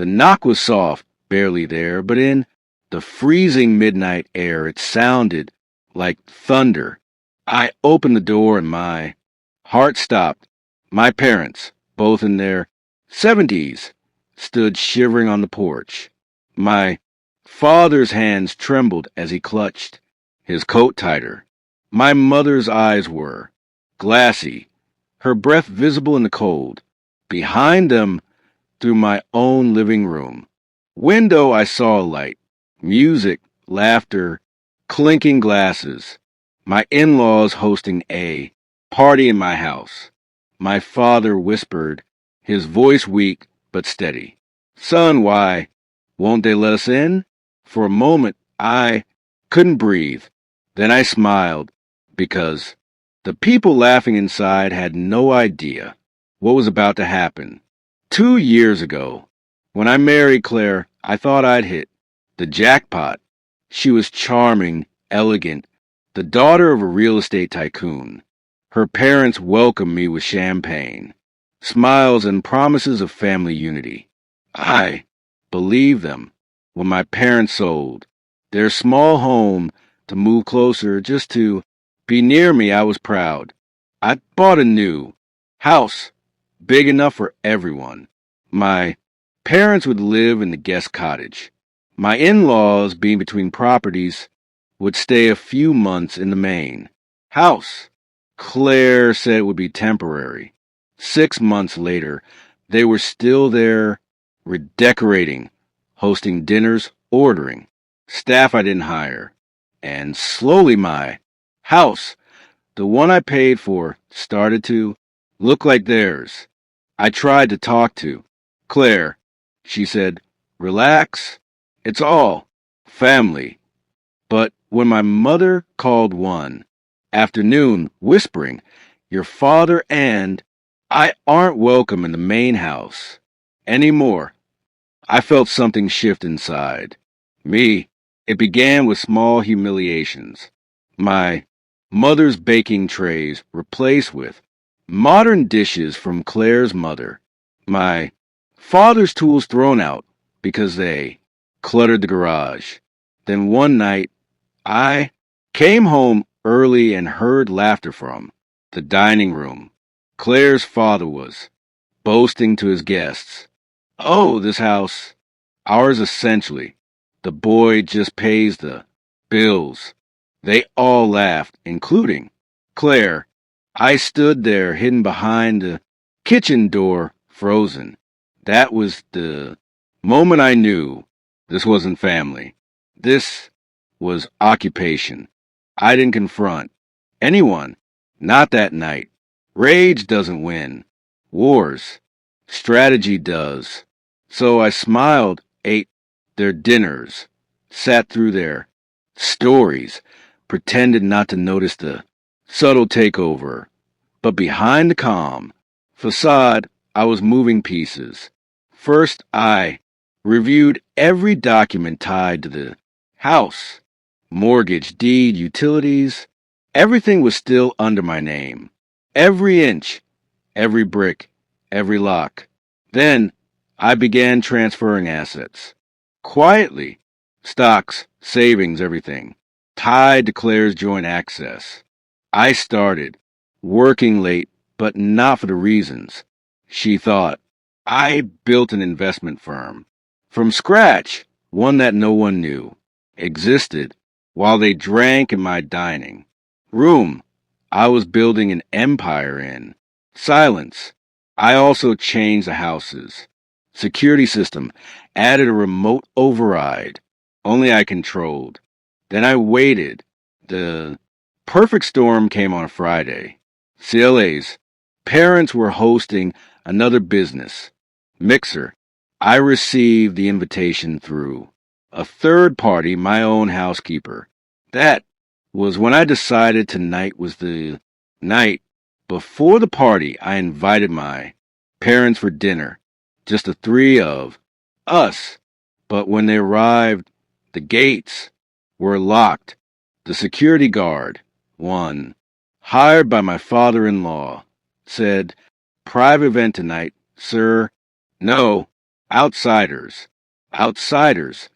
The knock was soft, barely there, but in the freezing midnight air it sounded like thunder. I opened the door and my heart stopped. My parents, both in their 70s, stood shivering on the porch. My father's hands trembled as he clutched his coat tighter. My mother's eyes were glassy, her breath visible in the cold. Behind them, through my own living room window, I saw a light, music, laughter, clinking glasses. My in-laws hosting a party in my house. My father whispered, his voice weak but steady. Son, why won't they let us in? For a moment, I couldn't breathe. Then I smiled because the people laughing inside had no idea what was about to happen. 2 years ago, when I married Claire, I thought I'd hit the jackpot. She was charming, elegant, the daughter of a real estate tycoon. Her parents welcomed me with champagne, smiles, and promises of family unity. I believed them. When my parents sold their small home to move closer just to be near me, I was proud. I bought a new house, big enough for everyone. My parents would live in the guest cottage. My in-laws, being between properties, would stay a few months in the main house. Claire said it would be temporary. 6 months later, they were still there, redecorating, hosting dinners, ordering, staff I didn't hire. And slowly my house, the one I paid for, started to look like theirs. I tried to talk to Claire. She said, relax, it's all family. But when my mother called one afternoon, whispering, your father and I aren't welcome in the main house anymore, I felt something shift inside me. It began with small humiliations. My mother's baking trays replaced with modern dishes from Claire's mother. My father's tools thrown out because they cluttered the garage. Then one night, I came home early and heard laughter from the dining room. Claire's father was boasting to his guests. Oh, this house, ours essentially. The boy just pays the bills. They all laughed, including Claire. I stood there, hidden behind the kitchen door, frozen. That was the moment I knew this wasn't family. This was occupation. I didn't confront anyone, not that night. Rage doesn't win. Wars. Strategy does. So I smiled, ate their dinners, sat through their stories, pretended not to notice the subtle takeover. But behind the calm facade, I was moving pieces. First, I reviewed every document tied to the house. Mortgage, deed, utilities. Everything was still under my name. Every inch, every brick, every lock. Then I began transferring assets. Quietly. Stocks, savings, everything. Tied to Claire's joint access. I started working late, but not for the reasons she thought. I built an investment firm. From scratch, one that no one knew existed while they drank in my dining room. I was building an empire in silence. I also changed the house's security system, added a remote override only I controlled. Then I waited. The perfect storm came on a Friday. CLA's parents were hosting another business mixer. I received the invitation through a third party, my own housekeeper. That was when I decided tonight was the night. Before the party, I invited my parents for dinner, just the three of us. But when they arrived, the gates were locked. The security guard, one hired by my father-in-law, said, private event tonight, sir. No, Outsiders. Outsiders.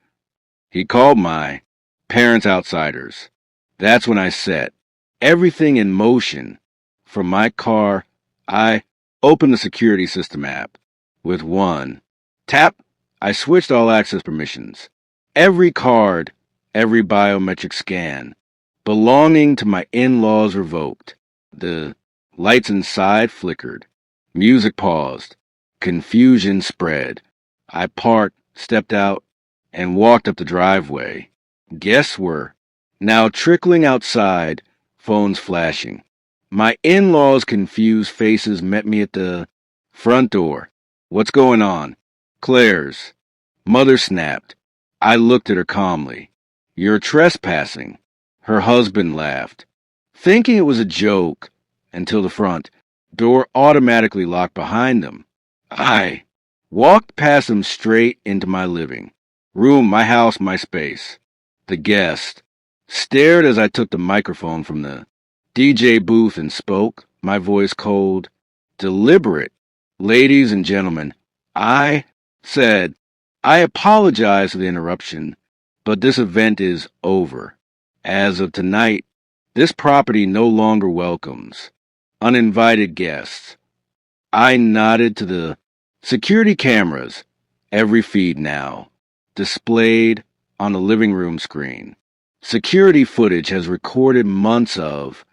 He called my parents outsiders. That's when I set everything in motion. From my car, I opened the security system app. With one tap, I switched all access permissions. Every card, every biometric scan, belonging to my in-laws revoked. The lights inside flickered. Music paused. Confusion spread. I parked, stepped out, and walked up the driveway. Guests were now trickling outside, phones flashing. My in-laws' confused faces met me at the front door. What's going on? Claire's. Mother snapped. I looked at her calmly. You're trespassing. Her husband laughed, thinking it was a joke, until the front door automatically locked behind them. I walked past them straight into my living room, my house, my space. The guest stared as I took the microphone from the DJ booth and spoke, my voice cold, deliberate. Ladies and gentlemen, I said, I apologize for the interruption, but this event is over. As of tonight, this property no longer welcomes uninvited guests. I nodded to the security cameras, every feed now, displayed on the living room screen. Security footage has recorded months of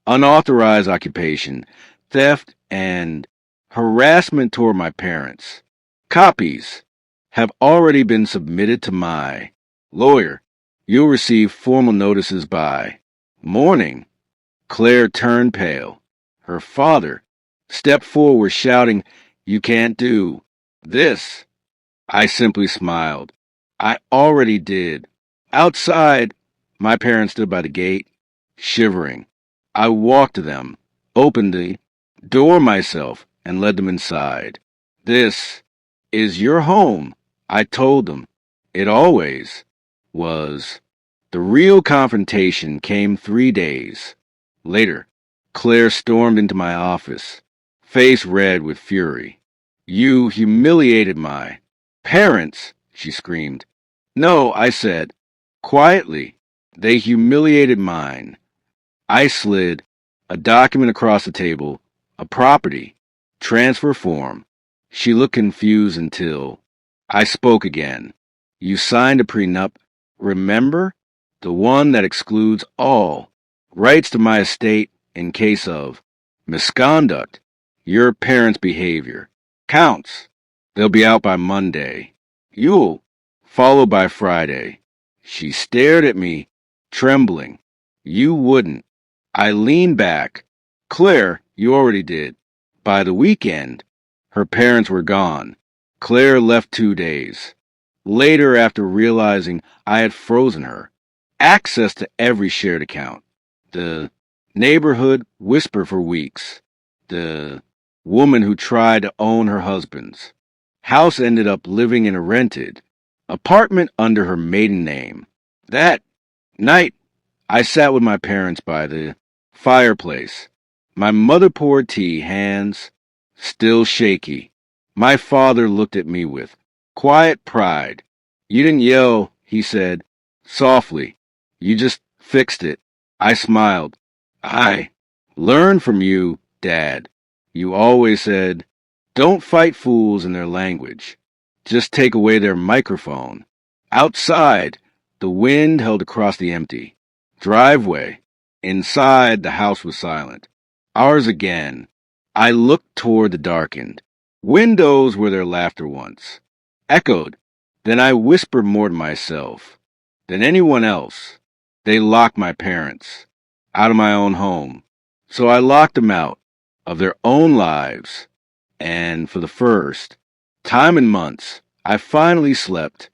unauthorized occupation, theft, and harassment toward my parents. Copies have already been submitted to my lawyer. You'll receive formal notices by morning. Claire turned pale. Her father stepped forward shouting, You can't do this. I simply smiled. I already did. Outside, my parents stood by the gate, shivering. I walked to them, opened the door myself, and led them inside. This is your home, I told them. It always was. The real confrontation came 3 days later. Claire stormed into my office, face red with fury. You humiliated my parents, she screamed. No, I said, quietly. They humiliated mine. I slid a document across the table, a property transfer form. She looked confused until I spoke again. You signed a prenup, remember? The one that excludes all rights to my estate in case of misconduct. Your parents' behavior counts. They'll be out by Monday. You'll follow by Friday. She stared at me, trembling. You wouldn't. I leaned back. Claire, you already did. By the weekend, her parents were gone. Claire left 2 days. Later, after realizing I had frozen her, access to every shared account. The neighborhood whisper for weeks. The woman who tried to own her husband's house ended up living in a rented apartment under her maiden name. That night, I sat with my parents by the fireplace. My mother poured tea, hands still shaky. My father looked at me with quiet pride. You didn't yell, he said, softly. You just fixed it. I smiled. I learned from you, Dad. You always said, don't fight fools in their language. Just take away their microphone. Outside, the wind held across the empty driveway. Inside, the house was silent. Ours again. I looked toward the darkened windows where their laughter once echoed. Then I whispered more to myself than anyone else. They locked my parents out of my own home. So I locked them out of their own lives. And for the first time in months, I finally slept